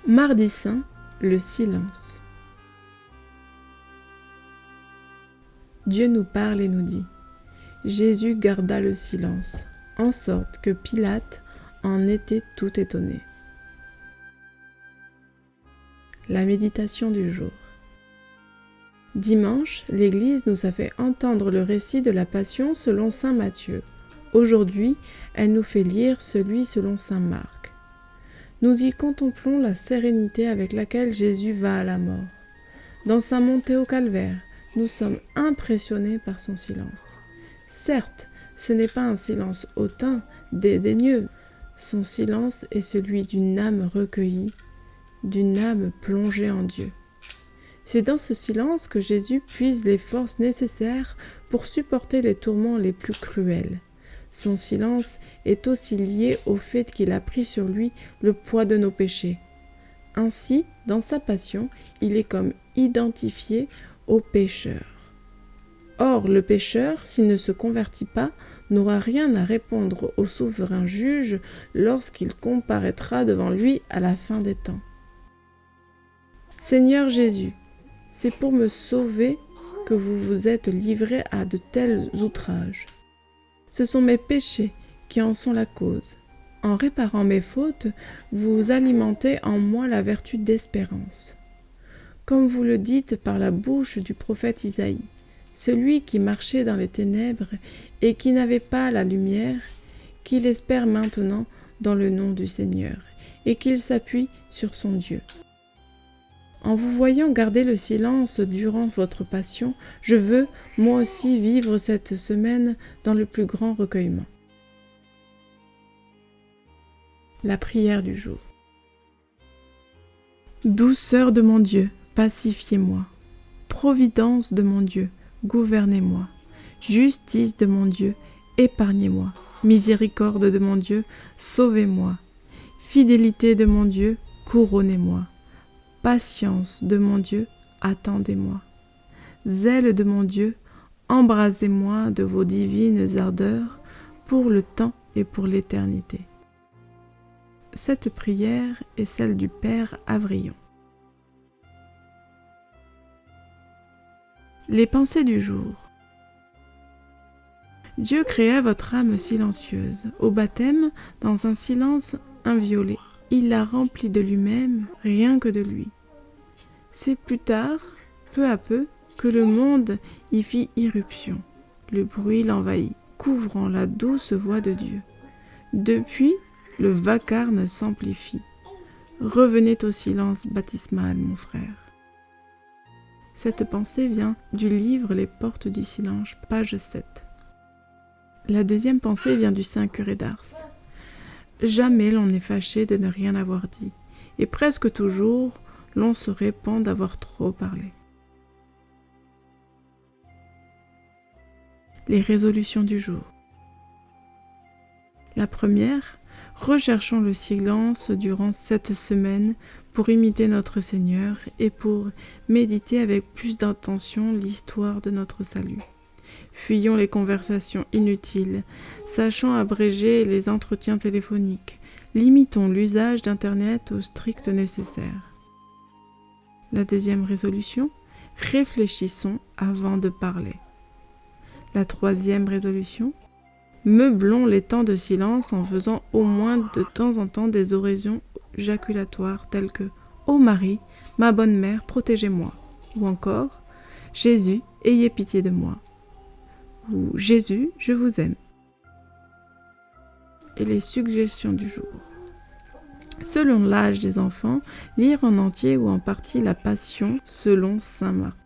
Mardi saint, le silence. Dieu nous parle et nous dit: Jésus garda le silence, en sorte que Pilate en était tout étonné. La méditation du jour. Dimanche, l'Église nous a fait entendre le récit de la Passion selon saint Matthieu. Aujourd'hui, elle nous fait lire celui selon saint Marc. Nous y contemplons la sérénité avec laquelle Jésus va à la mort. Dans sa montée au calvaire, nous sommes impressionnés par son silence. Certes, ce n'est pas un silence hautain, dédaigneux. Son silence est celui d'une âme recueillie, d'une âme plongée en Dieu. C'est dans ce silence que Jésus puise les forces nécessaires pour supporter les tourments les plus cruels. Son silence est aussi lié au fait qu'il a pris sur lui le poids de nos péchés. Ainsi, dans sa passion, il est comme identifié au pécheur. Or, le pécheur, s'il ne se convertit pas, n'aura rien à répondre au souverain juge lorsqu'il comparaîtra devant lui à la fin des temps. Seigneur Jésus, c'est pour me sauver que vous vous êtes livré à de tels outrages. Ce sont mes péchés qui en sont la cause. En réparant mes fautes, vous alimentez en moi la vertu d'espérance. Comme vous le dites par la bouche du prophète Isaïe, celui qui marchait dans les ténèbres et qui n'avait pas la lumière, qu'il espère maintenant dans le nom du Seigneur et qu'il s'appuie sur son Dieu. En vous voyant garder le silence durant votre passion, je veux, moi aussi, vivre cette semaine dans le plus grand recueillement. La prière du jour. Douceur de mon Dieu, pacifiez-moi. Providence de mon Dieu, gouvernez-moi. Justice de mon Dieu, épargnez-moi. Miséricorde de mon Dieu, sauvez-moi. Fidélité de mon Dieu, couronnez-moi. Patience de mon Dieu, attendez-moi. Zèle de mon Dieu, embrasez-moi de vos divines ardeurs pour le temps et pour l'éternité. Cette prière est celle du Père Avrillon. Les pensées du jour. Dieu créa votre âme silencieuse, au baptême, dans un silence inviolé. Il l'a remplie de lui-même, rien que de lui. C'est plus tard, peu à peu, que le monde y fit irruption. Le bruit l'envahit, couvrant la douce voix de Dieu. Depuis, le vacarme s'amplifie. Revenez au silence baptismal, mon frère. Cette pensée vient du livre Les Portes du Silence, page 7. La deuxième pensée vient du saint curé d'Ars. Jamais l'on n'est fâché de ne rien avoir dit, et presque toujours l'on se répand d'avoir trop parlé. Les résolutions du jour. La première, recherchons le silence durant cette semaine pour imiter notre Seigneur et pour méditer avec plus d'intention l'histoire de notre salut. Fuyons les conversations inutiles, sachons abréger les entretiens téléphoniques, limitons l'usage d'Internet au strict nécessaire. La deuxième résolution, réfléchissons avant de parler. La troisième résolution, meublons les temps de silence en faisant au moins de temps en temps des oraisons jaculatoires telles que « Ô Marie, ma bonne mère, protégez-moi » ou encore « Jésus, ayez pitié de moi » ou « Jésus, je vous aime ». Et les suggestions du jour. Selon l'âge des enfants, lire en entier ou en partie la Passion selon saint Marc.